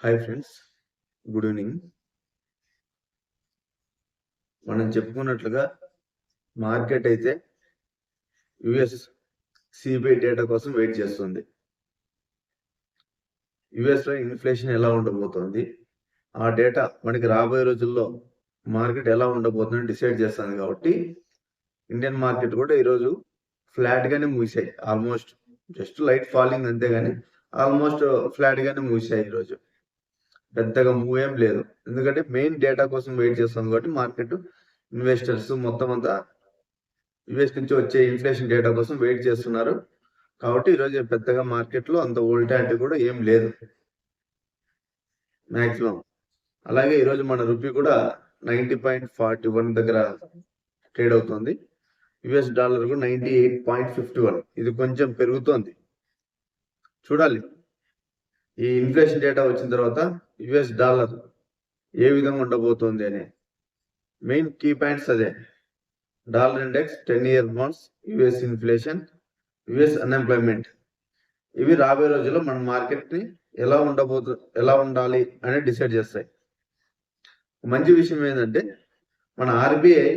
Hi friends, good evening. మనం చెప్పుకున్నట్లుగా market అయితే US CBI data కోసం వెయిట్ చేస్తుంది. యుఎస్లో ఇన్ఫ్లేషన్ ఎలా ఉండబోతోంది, ఆ డేటా మనకి రాబోయే రోజుల్లో మార్కెట్ ఎలా ఉండబోతుందని డిసైడ్ చేస్తుంది. కాబట్టి ఇండియన్ మార్కెట్ కూడా ఈరోజు ఫ్లాట్గానే ముగిశాయి. ఆల్మోస్ట్ జస్ట్ లైట్ ఫాలింగ్ అంతేగాని ఆల్మోస్ట్ ఫ్లాట్గానే ముగిశాయి. ఈరోజు పెద్దగా మూవ్ ఏం లేదు, ఎందుకంటే మెయిన్ డేటా కోసం వెయిట్ చేస్తుంది. కాబట్టి మార్కెట్ ఇన్వెస్టర్స్ మొత్తం అంతా యుఎస్ నుంచి వచ్చే ఇన్ఫ్లేషన్ డేటా కోసం వెయిట్ చేస్తున్నారు. కాబట్టి ఈరోజు పెద్దగా మార్కెట్లో అంత వోల్టాలిటీ కూడా ఏం లేదు మ్యాక్సిమం. అలాగే ఈరోజు మన రూపీ కూడా 90.41 దగ్గర ట్రేడ్ అవుతుంది. యుఎస్ డాలర్ కూడా 98.51. ఇది కొంచెం పెరుగుతోంది. చూడాలి ఈ ఇన్ఫ్లేషన్ డేటా వచ్చిన తర్వాత యుఎస్ డాలర్ ఏ విధంగా ఉండబోతోంది అని. మెయిన్ కీ పాయింట్స్ అదే: dollar index, 10-year bonds, US inflation, US unemployment. ఇవి రాబోయే రోజుల్లో మన మార్కెట్ని ఎలా ఉండాలి అని డిసైడ్ చేస్తాయి. మంచి విషయం ఏంటంటే మన RBI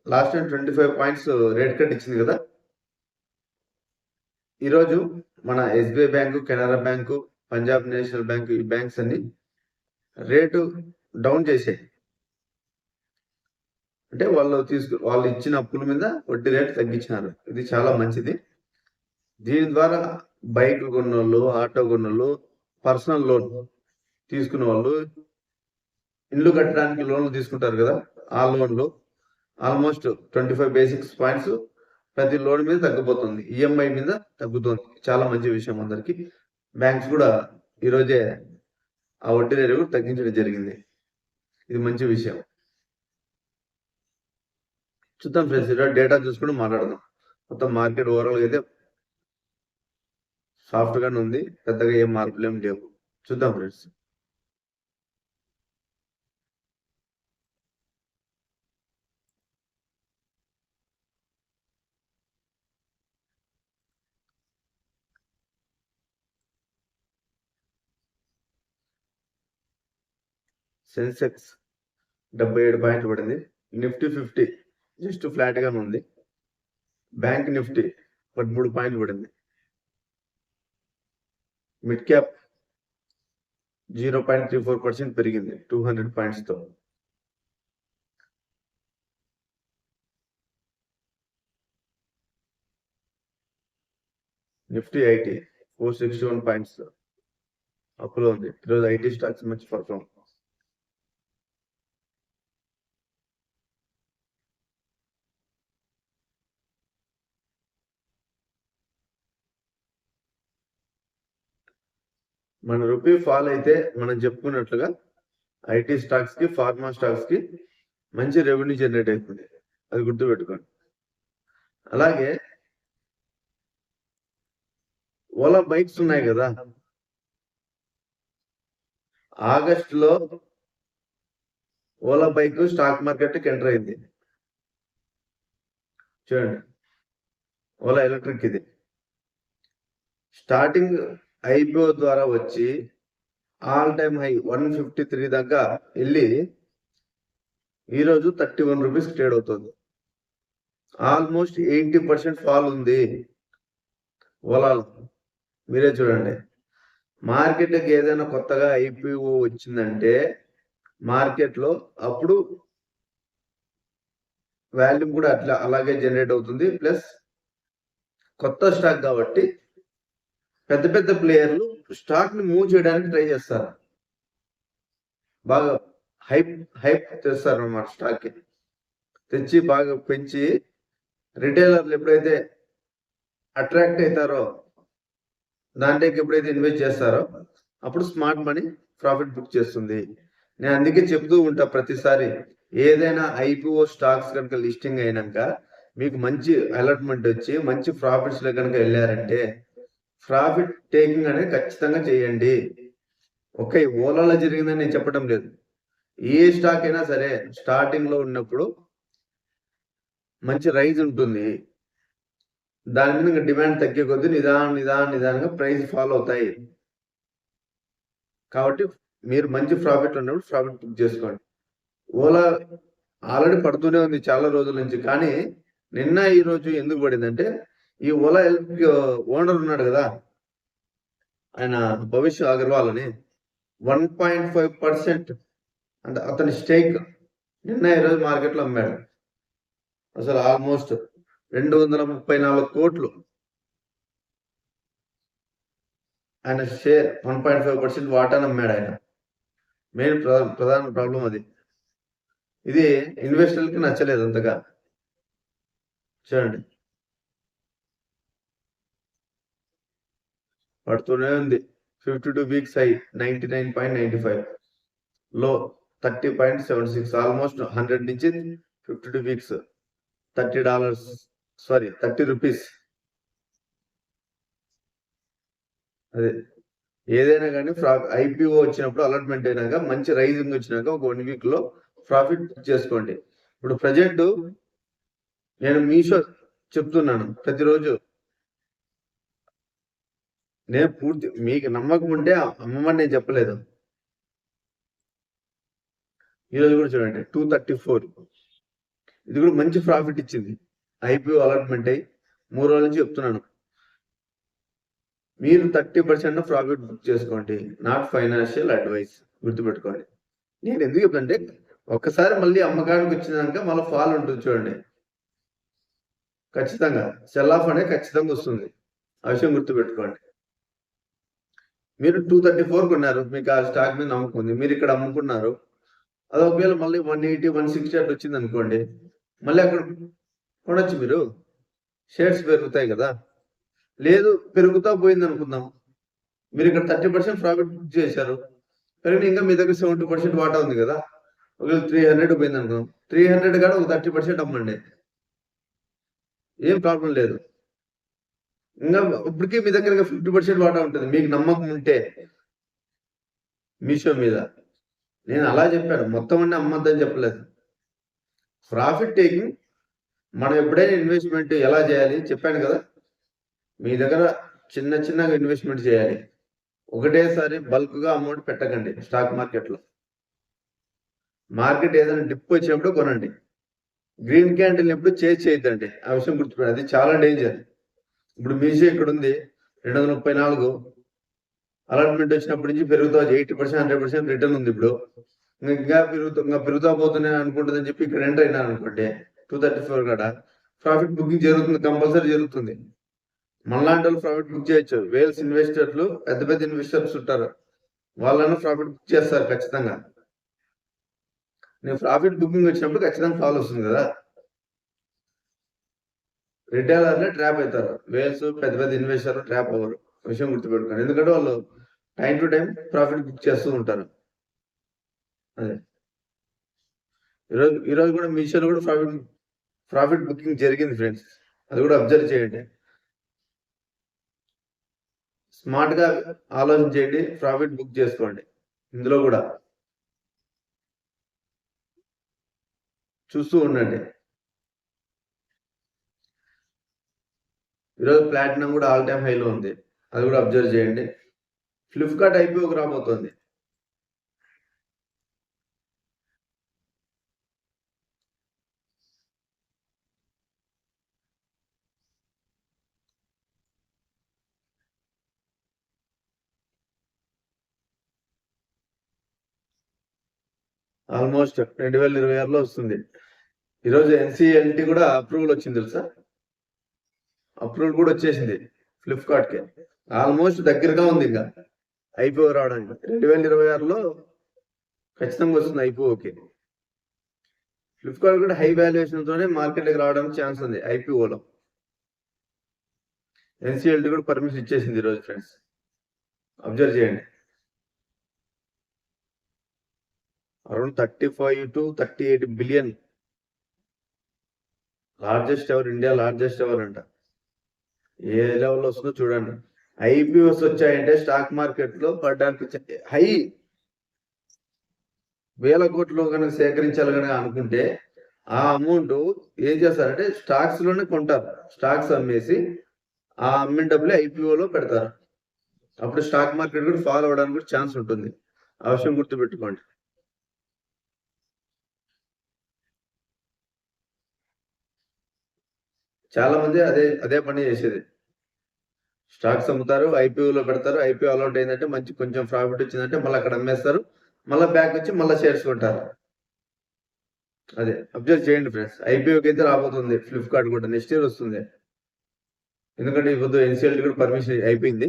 last time 25 points rate cut ఇచ్చింది కదా. ఈరోజు మన SBI bank, Canara bank, Punjab national bank, ఈ బ్యాంక్స్ అన్ని రేటు డౌన్ చేసాయి. అంటే వాళ్ళు ఇచ్చిన అప్పుల మీద వడ్డీ రేటు తగ్గించినారు. ఇది చాలా మంచిది. దీని ద్వారా బైక్లు కొన్నోళ్ళు, ఆటో కొన్నోళ్ళు, పర్సనల్ లోన్ తీసుకున్న వాళ్ళు, ఇల్లు కట్టడానికి లోన్లు తీసుకుంటారు కదా, ఆ లోన్లు ఆల్మోస్ట్ 25 బేసిక్స్ పాయింట్స్ ప్రతి లోన్ మీద తగ్గిపోతుంది. ఈఎంఐ మీద తగ్గుతుంది. చాలా మంచి విషయం అందరికి. బ్యాంక్స్ కూడా ఈరోజే ఆ వడ్డీ రేటు కూడా తగ్గించడం జరిగింది. ఇది మంచి విషయం. చూద్దాం ఫ్రెండ్స్, ఈరోజు డేటా చూసుకుని మాట్లాడదాం. మొత్తం మార్కెట్ ఓవరాల్గా అయితే సాఫ్ట్గానే ఉంది, పెద్దగా ఏం మార్పులు ఏం లేవు. చూద్దాం ఫ్రెండ్స్. సెన్సెక్స్ 77 పాయింట్లు పడింది. నిఫ్టీ 50 జస్ట్ ఫ్లాట్గానే ఉంది. బ్యాంక్ నిఫ్టీ 13 పాయింట్లు పడింది. మిడ్ క్యాప్ 0.34% పెరిగింది 200 పాయింట్స్తో. నిఫ్టీ ఐటీ 461 పాయింట్స్ అప్లో ఉంది. ఈరోజు ఐటీ స్టాక్స్ మంచి పర్ఫార్మ్. మన రూపీ ఫాల్ అయితే మనం చెప్పుకున్నట్లుగా ఐటీ స్టాక్స్ కి, ఫార్మా స్టాక్స్ కి మంచి రెవెన్యూ జనరేట్ అవుతుంది. అది గుర్తుపెట్టుకోండి. అలాగే ఓలా బైక్స్ ఉన్నాయి కదా, ఆగస్టులో ఓలా బైక్ స్టాక్ మార్కెట్కి ఎంటర్ అయింది. చూడండి, ఓలా ఎలక్ట్రిక్ ఇది స్టార్టింగ్ ఐపీఓ ద్వారా వచ్చి ఆల్ టైమ్ హై 153 దాకా వెళ్ళి ఈరోజు 31 రూపీస్ ట్రేడ్ అవుతుంది. ఆల్మోస్ట్ 80% ఫాల్ ఉంది ఓలాలో. మీరే చూడండి. మార్కెట్కి ఏదైనా కొత్తగా ఐపీఓ వచ్చిందంటే మార్కెట్లో అప్పుడు వాల్యూమ్ కూడా అలాగే జనరేట్ అవుతుంది. ప్లస్ కొత్త స్టాక్ కాబట్టి పెద్ద పెద్ద ప్లేయర్లు స్టాక్ ని మూవ్ చేయడానికి ట్రై చేస్తారు. బాగా హైప్ తెస్తారు అన్నమాట. స్టాక్ తెచ్చి బాగా పెంచి రిటైలర్లు ఎప్పుడైతే అట్రాక్ట్ అవుతారో, దాంట్లోకి ఎప్పుడైతే ఇన్వెస్ట్ చేస్తారో అప్పుడు స్మార్ట్ మనీ ప్రాఫిట్ బుక్ చేస్తుంది. నేను అందుకే చెప్తూ ఉంటా ప్రతిసారి, ఏదైనా ఐపీఓ స్టాక్స్ కనుక లిస్టింగ్ అయినాక మీకు మంచి అలాట్మెంట్ వచ్చి మంచి ప్రాఫిట్స్ లో కనుక వెళ్ళారంటే ప్రాఫిట్ టేకింగ్ అనేది ఖచ్చితంగా చేయండి. ఓకే, ఓలాలో జరిగిందని నేను చెప్పడం లేదు. ఏ స్టాక్ అయినా సరే స్టార్టింగ్ లో ఉన్నప్పుడు మంచి రైజ్ ఉంటుంది. దాని మీద డిమాండ్ తగ్గే కొద్దీ నిదానంగా ప్రైస్ ఫాలో అవుతాయి. కాబట్టి మీరు మంచి ప్రాఫిట్ ఉన్నప్పుడు ప్రాఫిట్ బుక్ చేసుకోండి. ఓలా ఆల్రెడీ పడుతూనే ఉంది చాలా రోజుల నుంచి. కానీ నిన్న ఈ రోజు ఎందుకు పడిందంటే ఈ ఓలా ఎలక్ట్రిక్ ఓనర్ ఉన్నాడు కదా, ఆయన భవిష్య అగర్వాల్ అని 1.5% అంటే అతని స్టేక్ నిన్న ఈరోజు మార్కెట్లో అమ్మాడు. అసలు ఆల్మోస్ట్ 234 కోట్లు ఆయన షేర్ 1.5% వాటాను అమ్మాడు ఆయన. మెయిన్ ప్రధాన ప్రాబ్లం అది. ఇది ఇన్వెస్టర్లకి నచ్చలేదు అంతగా. చూడండి పడుతూనే ఉంది. 52 వీక్స్ హై 99.95, లో 30.76, ఆల్మోస్ట్ 100 నుంచి 52 వీక్స్ $30 అదే ఏదైనా కానీ ఐపీఓ వచ్చినప్పుడు అలాట్మెంట్ అయినాక మంచి రైజింగ్ వచ్చినాక ఒక 1 వీక్ లో ప్రాఫిట్ చేసుకోండి. ఇప్పుడు ప్రజెంట్ నేను మీషో చెప్తున్నాను ప్రతిరోజు. నేను పూర్తి మీకు నమ్మకం ఉంటే అమ్మమని నేను చెప్పలేదు. ఈరోజు కూడా చూడండి 234, ఇది కూడా మంచి ప్రాఫిట్ ఇచ్చింది. ఐపీఓ అలాట్మెంట్ అయ్యి 3 రోజుల నుంచి చెప్తున్నాను. మీరు 30% ప్రాఫిట్ బుక్ చేసుకోండి. నాట్ ఫైనాన్షియల్ అడ్వైస్, గుర్తుపెట్టుకోండి. నేను ఎందుకు చెప్తానంటే ఒక్కసారి మళ్ళీ అమ్మకానికి వచ్చినాక మళ్ళీ ఫాల్ ఉంటుంది చూడండి. ఖచ్చితంగా సెల్ ఆఫ్ అనేది ఖచ్చితంగా వస్తుంది. ఆ విషయం గుర్తుపెట్టుకోండి. మీరు 234 కొన్నారు, మీకు ఆ స్టాక్ మీద నమ్మకం ఉంది, మీరు ఇక్కడ అమ్ముకున్నారు. అది ఒకవేళ మళ్ళీ 180, 160 అట్లా వచ్చింది అనుకోండి, మళ్ళీ అక్కడ కొనొచ్చు. మీరు షేర్స్ పెరుగుతాయి కదా. లేదు పెరుగుతా పోయింది అనుకుందాం, మీరు ఇక్కడ 30% ప్రాఫిట్ బుక్ చేశారు, పెరిగిన ఇంకా మీ దగ్గర 70% వాటా ఉంది కదా. ఒకవేళ 300 పోయింది అనుకుందాం, 300 కాడ ఒక 30% అమ్మండి, ఏం ప్రాబ్లం లేదు. ఇంకా ఇప్పటికీ మీ దగ్గర 50% వాటా ఉంటుంది మీకు నమ్మకం ఉంటే మీషో మీద. నేను అలా చెప్పాను, మొత్తం అన్నీ అమ్మద్దని చెప్పలేదు. ప్రాఫిట్ టేకింగ్ మనం ఎప్పుడైనా ఇన్వెస్ట్మెంట్ ఎలా చేయాలి చెప్పాను కదా. మీ దగ్గర చిన్నగా ఇన్వెస్ట్మెంట్ చేయాలి. ఒకటేసారి బల్క్గా అమౌంట్ పెట్టకండి స్టాక్ మార్కెట్లో. మార్కెట్ ఏదైనా డిప్ వచ్చినప్పుడు కొనండి. గ్రీన్ క్యాండిల్ ఎప్పుడు చేయొద్దండి, ఆ విషయం గుర్తుపెట్టండి, అది చాలా డేంజర్. ఇప్పుడు మీషో ఇక్కడ ఉంది 234, అలాట్మెంట్ వచ్చినప్పటి నుంచి పెరుగుతా 80%, 100% రిటర్న్ ఉంది. ఇప్పుడు ఇంకా పెరుగుతా పోతున్నాయి అనుకుంటుందని చెప్పి ఇక్కడ ఎంటర్ అయినారు అనుకోండి 234 కాడ ప్రాఫిట్ బుకింగ్ జరుగుతుంది, కంపల్సరీ జరుగుతుంది. మనలాంటి వాళ్ళు ప్రాఫిట్ బుక్ చేయొచ్చు. వేల్స్ ఇన్వెస్టర్లు, పెద్ద ఇన్వెస్టర్స్ ఉంటారు, వాళ్ళను ప్రాఫిట్ బుక్ చేస్తారు ఖచ్చితంగా. నేను ప్రాఫిట్ బుకింగ్ వచ్చినప్పుడు ఖచ్చితంగా ఫాలో వస్తుంది కదా. రిటైలర్లే ట్రాప్ అవుతారు, వేల్స్ పెద్ద ఇన్వెస్టర్ ట్రాప్ అవ్వరు, విషయం గుర్తుపెట్టుకోండి. ఎందుకంటే వాళ్ళు time to time profit book చేస్తూ ఉంటారు. అదే ఈరోజు కూడా మీషోలో కూడా ప్రాఫిట్ బుకింగ్ జరిగింది ఫ్రెండ్స్, అది కూడా అబ్జర్వ్ చేయండి. స్మార్ట్ గా ఆలోచించేయండి, ప్రాఫిట్ బుక్ చేసుకోండి. ఇందులో కూడా చూస్తూ ఉండండి. ఈరోజు ప్లాటినం కూడా ఆల్ టైమ్ హైలో ఉంది, అది కూడా అబ్జర్వ్ చేయండి. ఫ్లిప్కార్ట్ ఐపీఓకి రాబోతోంది. ఆల్మోస్ట్ 2026లో వస్తుంది. ఈరోజు ఎన్సిఎల్టీ కూడా అప్రూవల్ వచ్చింది తెలుసా. అప్రూవల్ కూడా వచ్చేసింది ఫ్లిప్కార్ట్కి, ఆల్మోస్ట్ దగ్గరగా ఉంది. ఇంకా ఐపీఓ రావడానికి 2026లో ఖచ్చితంగా వస్తుంది ఐపీఓకి. ఫ్లిప్కార్ట్ కూడా హై వాల్యుయేషన్తోనే మార్కెట్కి రావడానికి ఛాన్స్ ఉంది ఐపీఓలో. ఎన్సిఎల్టీ కూడా పర్మిషన్ ఇచ్చేసింది ఈరోజు ఫ్రెండ్స్, అబ్జర్వ్ చేయండి. Around 35 to 38 billion, largest ever, India largest ever అంట. ఏ లెవెల్లో వస్తుందో చూడండి. ఐపీఓస్ వచ్చాయంటే స్టాక్ మార్కెట్ లో పడడానికి హై 1000 కోట్లు కనుక సేకరించాలి కనుక అనుకుంటే ఆ అమౌంట్ ఏం చేస్తారంటే స్టాక్స్ లోనే కొంటారు, స్టాక్స్ అమ్మేసి ఆ అమ్మిన డబ్బులే ఐపీఓలో పెడతారు. అప్పుడు స్టాక్ మార్కెట్ కూడా ఫాలో అవడానికి కూడా ఛాన్స్ ఉంటుంది. ఆ విషయం గుర్తుపెట్టుకోండి. చాలా మంది అదే అదే పని చేసేది. స్టాక్స్ అమ్ముతారు, ఐపీఓలో పెడతారు. ఐపీఓ అలౌట్ అయిందంటే మంచి కొంచెం ప్రాఫిట్ వచ్చిందంటే మళ్ళీ అక్కడ అమ్మేస్తారు. మళ్ళీ బ్యాక్ వచ్చి మళ్ళీ షేర్స్ కొంటారు. అదే అబ్జర్వ్ చేయండి ఫ్రెండ్స్. ఐపీఓకి అయితే రాబోతుంది ఫ్లిప్కార్ట్ కూడా నెక్స్ట్ ఇయర్ వస్తుంది. ఎందుకంటే ఇప్పుడు ఎన్సీఎల్టీ కూడా పర్మిషన్ అయిపోయింది,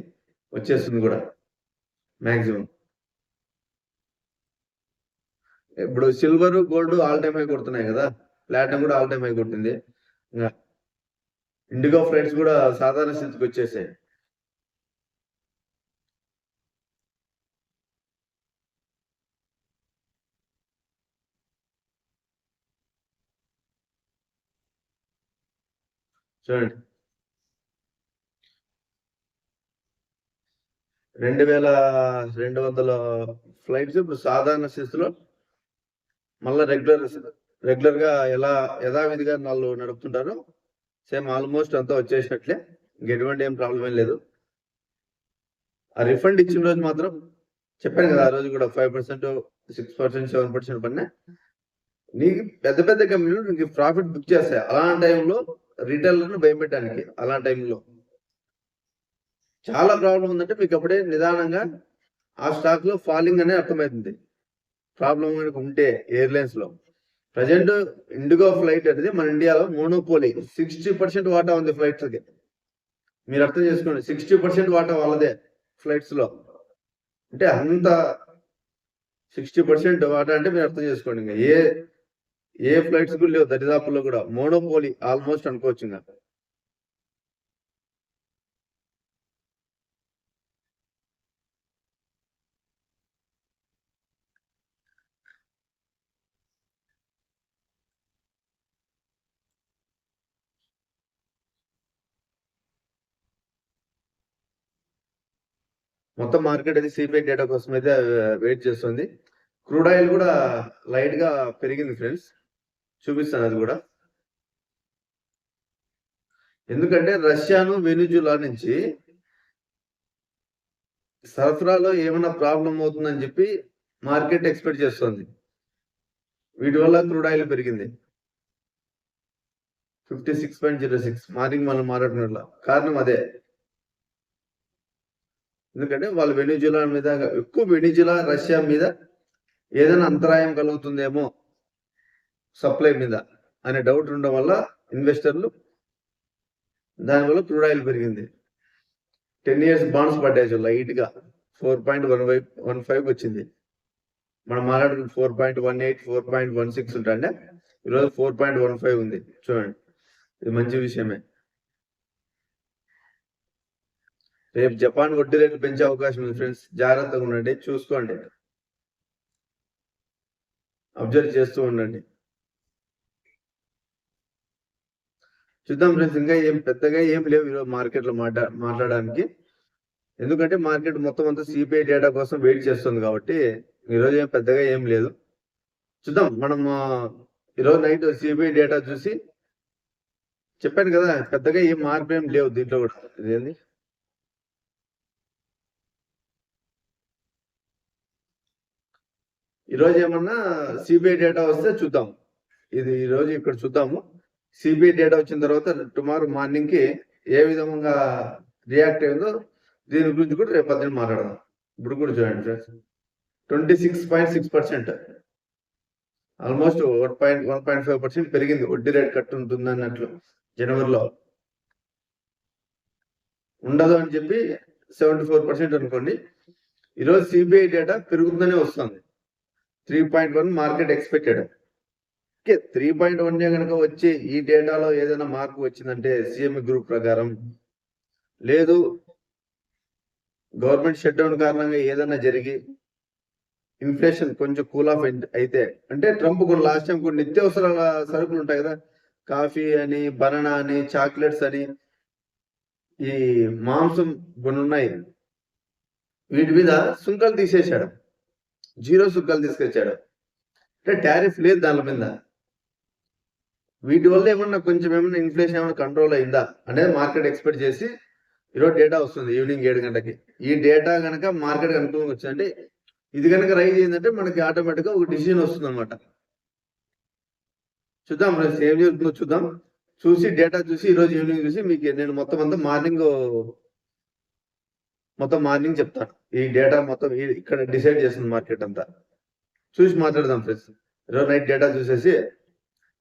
వచ్చేస్తుంది కూడా మాక్సిమం. ఇప్పుడు silver gold all time high కొడుతున్నాయి కదా, ప్లాటినం కూడా ఆల్ టైమ్ హై కొట్టింది. ఇంకా ఇండిగో ఫ్లైట్స్ కూడా సాధారణ స్థితికి వచ్చేసాయి. చూడండి 2200 ఫ్లైట్స్ ఇప్పుడు సాధారణ స్థితిలో మళ్ళీ రెగ్యులర్ గా ఎలా యథావిధిగా వాళ్ళు నడుపుతుంటారు. సేమ్ ఆల్మోస్ట్ అంతా వచ్చేసినట్లే, ఎటువంటి ఏం ప్రాబ్లం ఏం లేదు. ఆ రిఫండ్ ఇచ్చిన రోజు మాత్రం చెప్పాను కదా, ఆ రోజు కూడా 5%, 6%, 7% పడినా నీకు పెద్ద పెద్ద కంపెనీలు నీకు ప్రాఫిట్ బుక్ చేస్తాయి. అలాంటి టైంలో రిటైలర్ను భయపెట్టడానికి, అలాంటి టైంలో చాలా ప్రాబ్లం ఉందంటే మీకు అప్పుడే నిదానంగా ఆ స్టాక్ లో ఫాలింగ్ అనే అర్థమవుతుంది. ప్రాబ్లం కనుక ఉంటే ఎయిర్లైన్స్ లో ప్రజెంట్ ఇండిగో ఫ్లైట్ అనేది మన ఇండియాలో మోనోపోలీ 60% వాటా ఉంది ఫ్లైట్స్ కి. మీరు అర్థం చేసుకోండి, 60% వాటా వాళ్ళదే ఫ్లైట్స్ లో. అంటే అంత 60% వాటా అంటే మీరు అర్థం చేసుకోండి. ఇంకా ఏ ఫ్లైట్స్ కూడా లేవు దరిదాపుల్లో కూడా, మోనోపోలీ ఆల్మోస్ట్ అనుకోవచ్చు. ఇంకా మొత్తం మార్కెట్ అది సిపిఐ డేటా కోసం అయితే వెయిట్ చేస్తుంది. క్రూడ్ ఆయిల్ కూడా లైట్ గా పెరిగింది ఫ్రెండ్స్, చూపిస్తాను అది కూడా. ఎందుకంటే రష్యాను వెనిజులా నుంచి సరఫరాలో ఏమైనా ప్రాబ్లం అవుతుందని చెప్పి మార్కెట్ ఎక్స్పెక్ట్ చేస్తుంది. వీటి వల్ల క్రూడ్ ఆయిల్ పెరిగింది 56.06 మార్నింగ్ మనం మాట్లాడిన కారణం అదే. ఎందుకంటే వాళ్ళు వెనిజులా మీద ఎక్కువ, వెనిజులా రష్యా మీద ఏదైనా అంతరాయం కలుగుతుందేమో సప్లై మీద అనే డౌట్ ఉండడం వల్ల ఇన్వెస్టర్లు దానివల్ల క్రూడ్ ఆయిల్ పెరిగింది. 10 years బాండ్స్ పడ్డాయి లైట్ గా 4.15 వచ్చింది. మనం మాట్లాడుకున్న 4.18, 4.16 ఉంటాండే, ఈరోజు 4.15 ఉంది. చూడండి, ఇది మంచి విషయమే. రేపు జపాన్ వడ్డీ రేట్లు పెంచే అవకాశం ఉంది ఫ్రెండ్స్, జాగ్రత్తగా ఉండండి, చూసుకోండి, అబ్జర్వ్ చేస్తూ ఉండండి. చూద్దాం ఫ్రెండ్స్, ఇంకా ఏం పెద్దగా ఏం లేవు ఈరోజు మార్కెట్ లో మాట్లాడడానికి. ఎందుకంటే మార్కెట్ మొత్తం అంతా సిపిఐ డేటా కోసం వెయిట్ చేస్తుంది కాబట్టి ఈరోజు ఏం పెద్దగా ఏం లేదు. చూద్దాం, మనం ఈరోజు నైట్ సిపిఐ డేటా చూసి చెప్పాను కదా, పెద్దగా ఏం మార్పు ఏం లేవు దీంట్లో కూడా. ఇదేంది, ఈరోజు ఏమన్నా సిబిఐ డేటా వస్తే చూద్దాం. ఇది ఈరోజు ఇక్కడ చూద్దాము. సిబిఐ డేటా వచ్చిన తర్వాత టుమారో మార్నింగ్ కి ఏ విధంగా రియాక్ట్ అయిందో దీని గురించి కూడా రేపు పొద్దున్న మాట్లాడదాం. ఇప్పుడు కూడా చూడండి ఫ్రెండ్స్, 26.6%, ఆల్మోస్ట్ 1.5% పెరిగింది. వడ్డీ రేట్ కట్టు ఉంటుంది అన్నట్లు జనవరిలో ఉండదు అని చెప్పి 74% అనుకోండి. ఈరోజు సిబిఐ డేటా పెరుగుతుందనే వస్తుంది. 3.1 మార్కెట్ ఎక్స్పెక్టెడ్. 3.1 కనుక వచ్చి ఈ డేటాలో ఏదైనా మార్పు వచ్చిందంటే సిఎంఈ గ్రూప్ ప్రకారం, లేదు గవర్నమెంట్ షట్ డౌన్ కారణంగా ఏదైనా జరిగి ఇన్ఫ్లేషన్ కొంచెం కూల్ ఆఫ్ అయితే, అంటే ట్రంప్ కొన్ని లాస్ట్ టైం కొన్ని నిత్యావసర సరుకులు ఉంటాయి కదా, కాఫీ అని, బనానా అని, చాక్లెట్స్ అని, ఈ మాంసం కొన్ని ఉన్నాయి, వీటి మీద సుంకాలు తీసేశాడు, 0 సుంకాలు తీసుకొచ్చాడు. అంటే టారిఫ్ లేదు దాని మీద. వీటి వల్ల ఏమన్నా కొంచెం ఏమన్నా ఇన్ఫ్లేషన్ ఏమన్నా కంట్రోల్ అయిందా అనేది మార్కెట్ ఎక్స్పెక్ట్ చేసి ఈరోజు డేటా వస్తుంది ఈవినింగ్ 7 గంటలకి. ఈ డేటా కనుక మార్కెట్ అనుకూలంగా వచ్చిందంటే ఇది కనుక రైజ్ అయిందంటే మనకి ఆటోమేటిక్ గా ఒక డిసిజన్ వస్తుంది అనమాట. చూద్దాం ఫ్రెండ్స్ ఏం జరుగుతుందో చూద్దాం. చూసి డేటా చూసి ఈ రోజు ఈవినింగ్ చూసి మీకు నేను మొత్తం అంతా మార్నింగ్ చెప్తాను. ఈ డేటా మొత్తం ఇక్కడ డిసైడ్ చేస్తుంది మార్కెట్ అంతా. చూసి మాట్లాడదాం ఫ్రెండ్స్. ఈరోజు నైట్ డేటా చూసేసి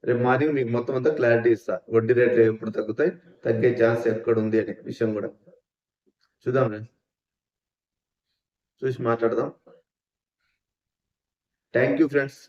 రేపు మార్నింగ్ మీకు మొత్తం అంతా క్లారిటీ ఇస్తా. వడ్డీ రేట్లు ఎప్పుడు తగ్గుతాయి, తగ్గే ఛాన్స్ ఎక్కడ ఉంది అనే విషయం కూడా చూద్దాం ఫ్రెండ్స్. చూసి మాట్లాడదాం. Thank you friends.